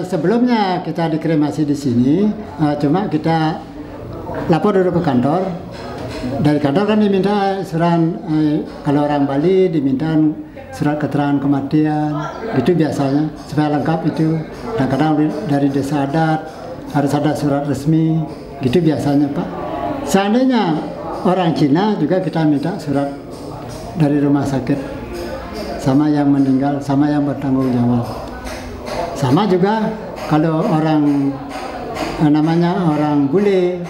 Sebelumnya kita dikremasi di sini, cuma kita lapor dulu ke kantor. Dari kantor kan diminta surat, kalau orang Bali diminta surat keterangan kematian, itu biasanya supaya lengkap itu. Dan kadang dari desa adat harus ada surat resmi, gitu biasanya Pak. Seandainya orang Cina juga kita minta surat dari rumah sakit, sama yang meninggal, sama yang bertanggung jawab. Sama juga kalau orang namanya orang bule,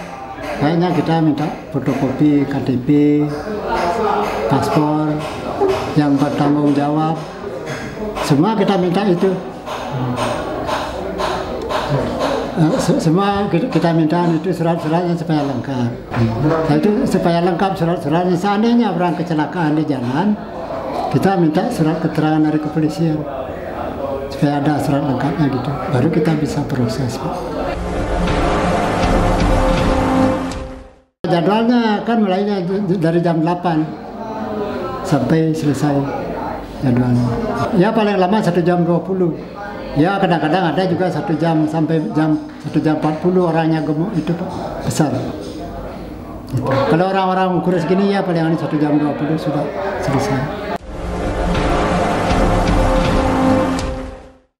kayaknya kita minta fotokopi KTP, paspor yang bertanggung jawab, semua kita minta itu. Semua kita minta itu surat-suratnya supaya lengkap. Nah, itu supaya lengkap surat-suratnya. Seandainya orang kecelakaan di jalan, kita minta surat keterangan dari kepolisian. Supaya ada surat lengkapnya gitu, baru kita bisa proses Pak. Jadwalnya kan mulainya dari jam 8 sampai selesai jadwalnya. Ya paling lama 1 jam 20. Ya kadang-kadang ada juga 1 jam sampai 1 jam 40 orangnya gemuk itu Pak, besar. Gitu. Kalau orang-orang kurus gini ya paling 1 jam 20 sudah selesai.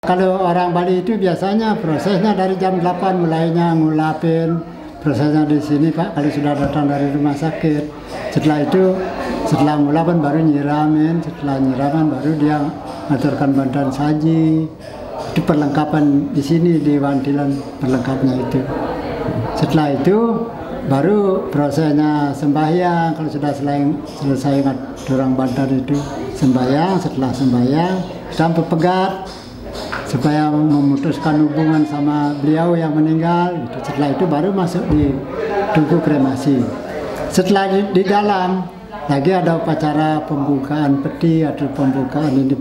Kalau orang Bali itu biasanya prosesnya dari jam 8 mulainya ngulapin prosesnya di sini Pak. Kalau sudah datang dari rumah sakit, setelah itu setelah ngulapin baru nyiramin, setelah nyiraman baru dia ngaturkan bantuan saji. Itu perlengkapan di sini di Wantilan perlengkapnya itu. Setelah itu baru prosesnya sembahyang. Kalau sudah selesai ngaturkan bantuan itu sembahyang, setelah sembahyang sampai pegat supaya memutuskan hubungan sama beliau yang meninggal. Setelah itu baru masuk di tungku kremasi. Setelah di dalam lagi ada upacara pembukaan peti atau pembukaan ini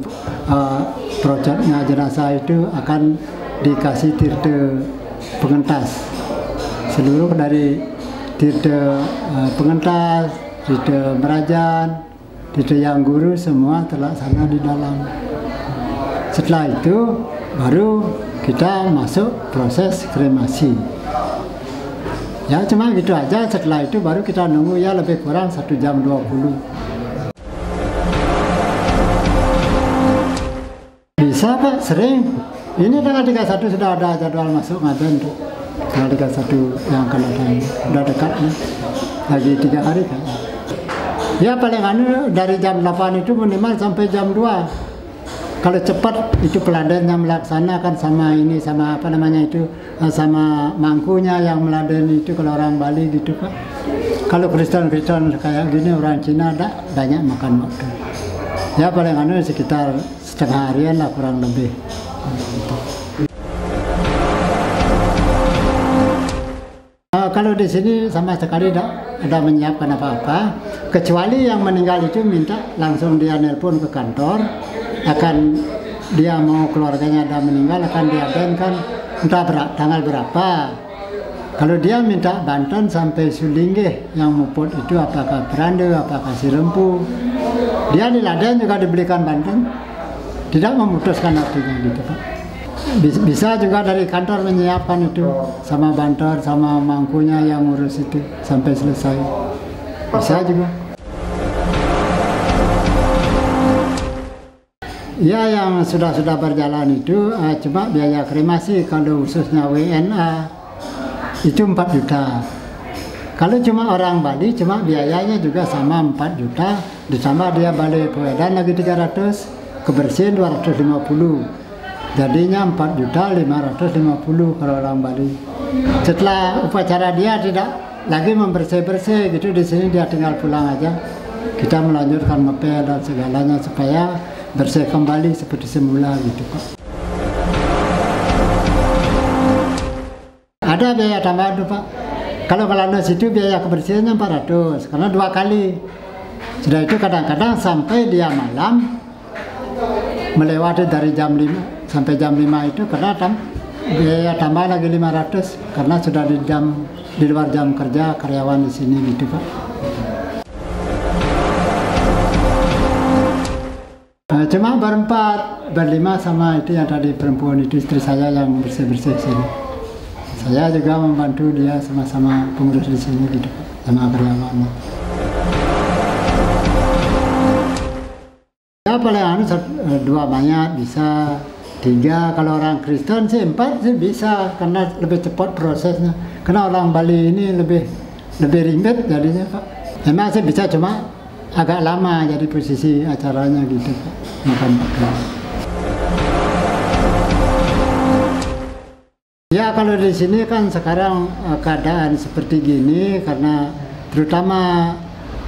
projectnya jenazah itu akan dikasih tirte pengentas. Seluruh dari tirte pengentas, tirte merajan, tirte yang guru semua terlaksana di dalam. Setelah itu baru kita masuk proses kremasi. Ya cuma gitu aja, setelah itu baru kita nunggu ya lebih kurang 1 jam 20. Bisa Pak, sering. Ini tanggal 31 sudah ada jadwal masuk ngaben tuh. Tanggal 31 yang akan datang, udah dekat nih. Lagi 3 hari kan. Ya paling dari jam 8 itu minimal sampai jam 2. Kalau cepat itu peladen yang melaksanakan sama ini, sama apa namanya itu, sama mangkunya yang meladen itu kalau orang Bali gitu Pak. Kalau Kristen kayak gini orang Cina ada banyak makan waktu. Ya paling sekitar setengah harian lah kurang lebih. Kalau di sini sama sekali tidak ada menyiapkan apa-apa, kecuali yang meninggal itu minta langsung dia nelpon ke kantor. Akan dia mau keluarganya ada meninggal akan diadakan entah tanggal berapa. Kalau dia minta bantuan sampai Sulingge yang muput itu apakah Berande, apakah Sirempu, dia di Laden juga dibelikan bantuan, tidak memutuskan artinya gitu Pak. Bisa juga dari kantor menyiapkan itu sama bantuan sama mangkunya yang ngurus itu sampai selesai, bisa juga. Ya yang sudah berjalan itu cuma biaya kremasi kalau khususnya WNA itu 4 juta. Kalau cuma orang Bali cuma biayanya juga sama 4 juta, ditambah dia balik pewedan lagi 300, kebersihan 250. Jadinya 4 juta 550 kalau orang Bali. Setelah upacara dia tidak lagi membersih-bersih gitu, di sini dia tinggal pulang aja. kita melanjutkan ngepel dan segalanya supaya bersih kembali seperti semula gitu Pak. Ada biaya tambahan tuh Pak. Kalau melandas itu biaya kebersihannya 400 karena 2 kali. Sudah itu kadang-kadang sampai dia malam melewati dari jam 5 sampai jam 5 itu karena biaya tambah lagi 500 karena sudah di luar jam kerja karyawan di sini gitu Pak. Cuma berempat, berlima sama itu yang tadi perempuan itu istri saya yang bersih-bersih sini. Saya juga membantu dia sama-sama pengurus di sini gitu Pak, sama karyawannya. Ya paling 2 mayat bisa, 3 kalau orang Kristen sih 4 sih bisa karena lebih cepat prosesnya. Karena orang Bali ini lebih ribet jadinya Pak. Memang sih bisa cuma agak lama jadi posisi acaranya gitu Pak. Makan. Ya kalau di sini kan sekarang keadaan seperti gini karena terutama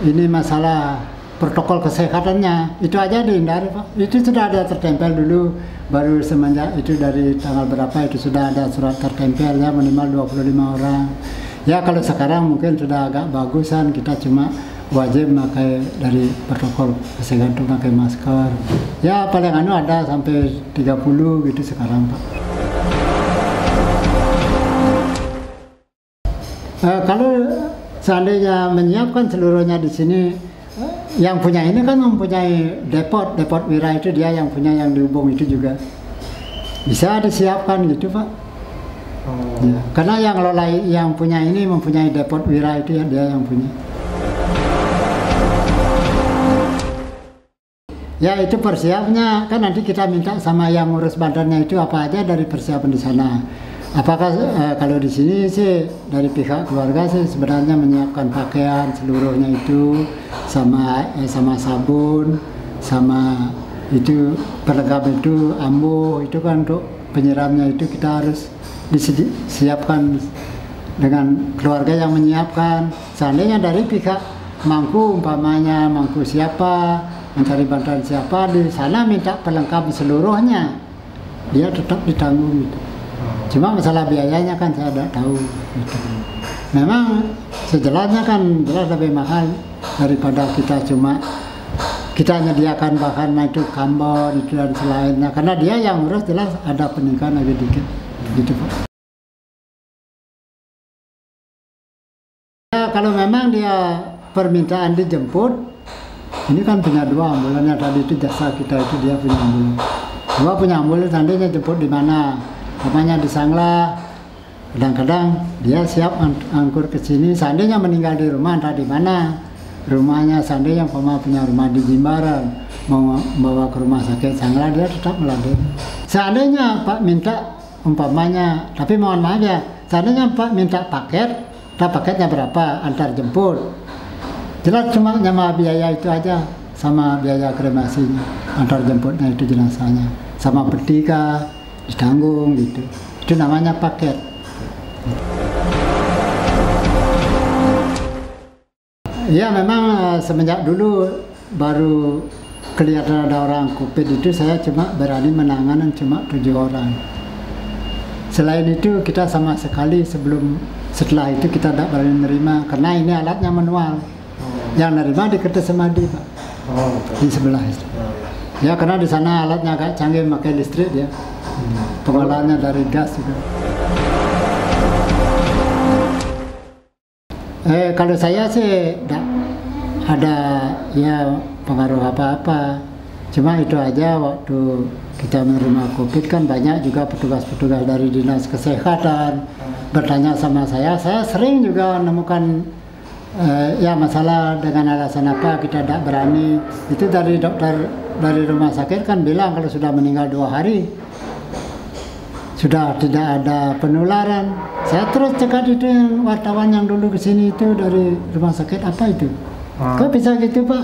ini masalah protokol kesehatannya itu aja dihindari Pak. Itu sudah ada tertempel dulu, baru semenjak itu dari tanggal berapa itu sudah ada surat tertempelnya minimal 25 orang. Ya kalau sekarang mungkin sudah agak bagusan, kita cuma wajib pakai dari protokol kesehatan pakai masker. Ya paling ada sampai 30 gitu sekarang Pak. Kalau seandainya menyiapkan seluruhnya di sini, yang punya ini kan mempunyai depot Wira itu dia yang punya yang dihubung itu juga bisa disiapkan gitu Pak. Ya, karena yang punya ini mempunyai depot Wira itu ya dia yang punya. Ya itu persiapnya kan nanti kita minta sama yang ngurus badannya itu apa aja dari persiapan di sana. Apakah kalau di sini sih dari pihak keluarga sih sebenarnya menyiapkan pakaian seluruhnya itu sama sabun, sama itu pelengkap itu ambo itu kan untuk penyiramnya itu kita harus disiapkan dengan keluarga yang menyiapkan. Seandainya dari pihak mangku umpamanya mangku siapa mencari bantuan siapa di sana minta pelengkap seluruhnya dia tetap ditanggung gitu. Cuma masalah biayanya kan saya tidak tahu gitu. Memang sejelasnya kan jelas lebih mahal daripada kita menyediakan bahan itu kambon itu dan selainnya karena dia yang urus jelas ada peningkatan lagi dikit gitu Pak. Ya, kalau memang dia permintaan dijemput ini kan punya 2 ambulan yang tadi itu jasa kita itu dia punya ambulan. 2 punya ambulan seandainya jemput di mana? Namanya di Sangla, kadang-kadang dia siap angkur ke sini. Seandainya meninggal di rumah, entah di mana rumahnya. Seandainya punya rumah di Jimbaran, mau bawa ke rumah sakit Sangla, dia tetap meladeni. Seandainya Pak minta umpamanya, tapi mohon maaf ya, seandainya Pak minta paket, paketnya berapa, antar jemput. Jelas cuma sama biaya itu aja, sama biaya kremasinya, antar jemputnya itu jenazahnya, sama peti ditanggung gitu. Itu namanya paket. Ya memang semenjak dulu baru kelihatan ada orang COVID itu saya cuma berani menangani cuma 7 orang. Selain itu kita sama sekali setelah itu kita tidak berani menerima karena ini alatnya manual. Yang nerima di Kertasemadi Pak. Di sebelah itu. Ya karena di sana alatnya agak canggih pakai listrik ya. Pengolahannya dari gas juga. Kalau saya sih tidak ada ya pengaruh apa-apa. Cuma itu aja waktu kita menerima COVID kan banyak juga petugas-petugas dari dinas kesehatan bertanya sama saya sering juga menemukan ya masalah dengan alasan apa kita tidak berani. Itu dari dokter dari rumah sakit kan bilang kalau sudah meninggal 2 hari sudah tidak ada penularan. Saya terus cekat itu yang wartawan yang dulu kesini itu dari rumah sakit apa itu? Kok bisa gitu Pak?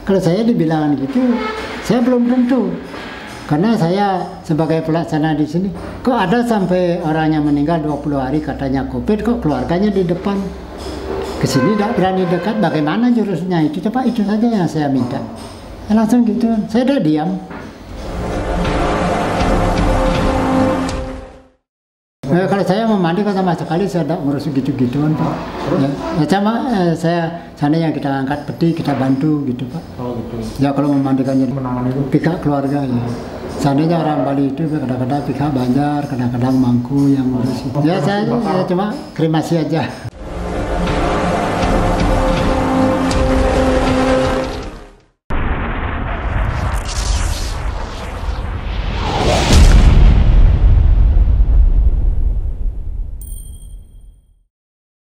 Kalau saya dibilang gitu, saya belum tentu. Karena saya sebagai pelaksana di sini, kok ada sampai orang yang meninggal 20 hari katanya COVID, kok keluarganya di depan. ke sini tidak berani dekat, bagaimana jurusnya itu, coba itu saja yang saya minta. Langsung gitu, saya udah diam. Kalau saya mau mandi kan sama sekali saya tidak ngurus gitu-gituan Pak. Ya, sama saya seandainya kita angkat peti kita bantu gitu Pak. Oh gitu. Ya kalau memandikan jadi Menangani itu. pihak keluarga ya. Seandainya orang Bali itu kadang-kadang pihak Banjar, kadang-kadang Mangku yang ngurus. Ya saya cuma kremasi aja.